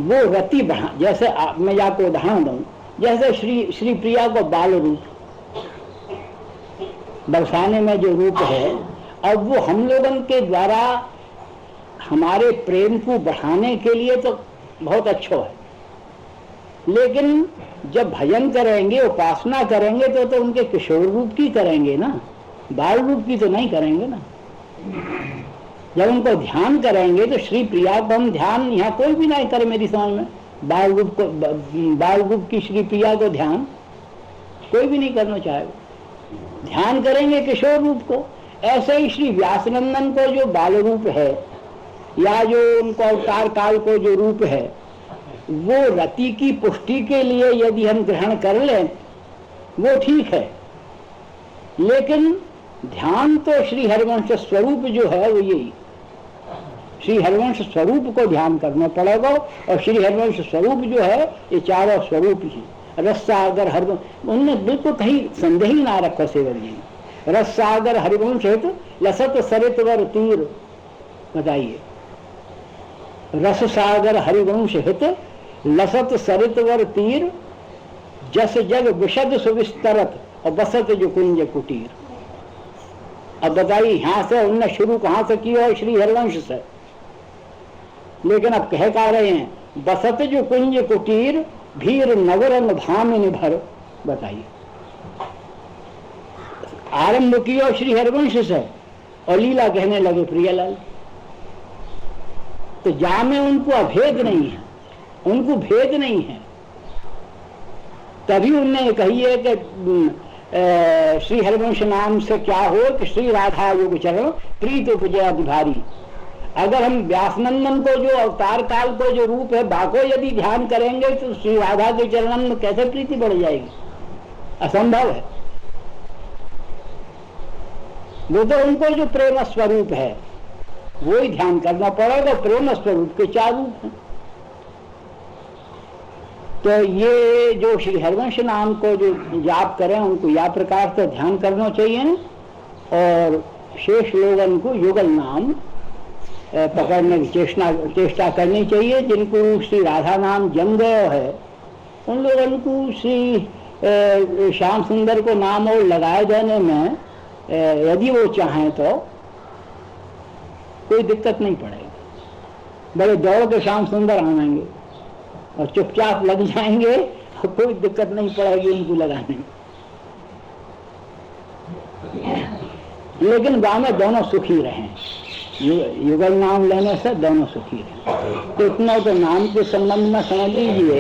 वो रति बढ़ा, जैसे मैं आपको उदाहरण दूं, जैसे श्री प्रिया को बाल रूप बरसाने में जो रूप है, अब वो हम लोगों के द्वारा हमारे प्रेम को बढ़ाने के लिए तो बहुत अच्छा है, लेकिन जब भजन करेंगे, उपासना करेंगे तो उनके किशोर रूप की करेंगे ना, बाल रूप की तो नहीं करेंगे ना। जब उनको ध्यान करेंगे तो श्री प्रिया को हम ध्यान, यहाँ कोई भी नहीं करे मेरी समझ में, बाल रूप की श्री प्रिया को ध्यान कोई भी नहीं करना चाहेगा, ध्यान करेंगे किशोर रूप को। ऐसे ही श्री व्यासनंदन को जो बाल रूप है या जो उनको अवतार काल को जो रूप है, वो रति की पुष्टि के लिए यदि हम ग्रहण कर लें वो ठीक है, लेकिन ध्यान तो श्री हरिवंश स्वरूप जो है वो यही, श्री हरिवंश स्वरूप को ध्यान करना पड़ेगा। और श्री हरिवंश स्वरूप जो है ये चारों स्वरूप ही, रस सागर हरिवंश, उनने बिल्कुल कहीं संदेह ही ना रखो सेवक जी। रस सागर हरिवंश है तो लसत सरितवर तीर, बताइए, रस सागर हरिवंश हित लसत सरितवर तीर, जस जग विशद सुविस्तरत और बसत जो कुंज कुटीर। अब बताइए, यहां से उनने शुरू कहां से किया है? श्री हरिवंश से, लेकिन अब कह का रहे हैं बसत जो कुंज कुटीर भीर नगरन धामिन भर। बताइए, आरंभ किया श्री हरिवंश से और लीला कहने लगे प्रियलाल। तो जा में उनको अभेद नहीं है, उनको भेद नहीं है, तभी उनने कही है कि श्री हरिवंश नाम से क्या हो कि श्री राधा योग चरण प्रीत उपजय अधिभारी। अगर हम व्यासनंदन को जो अवतार काल को जो रूप है बाको यदि ध्यान करेंगे तो श्री राधा के चरणन में कैसे प्रीति बढ़ जाएगी? असंभव है। वो तो उनको जो प्रेम स्वरूप है वो ही ध्यान करना पड़ेगा। प्रेम स्वरूप के चार रूप हैं। तो ये जो श्री हरिवंश नाम को जो जाप करें उनको या प्रकार से ध्यान करना चाहिए ना, और शेष लोगों को युगल नाम पकड़ने की चेष्टा करनी चाहिए। जिनको श्री राधा नाम जम गया है उन लोगों को श्री श्याम सुंदर को नाम और लगाए देने में यदि वो चाहें तो कोई दिक्कत नहीं पड़ेगी। बड़े दौड़ के श्याम सुंदर आएंगे और चुपचाप लग जाएंगे, कोई दिक्कत नहीं पड़ेगी उनको लगाने में। लेकिन गाँव में दोनों सुखी रहें, युगल नाम लेने से दोनों सुखी रहें। तो इतना तो नाम के संबंध में समझ लीजिए।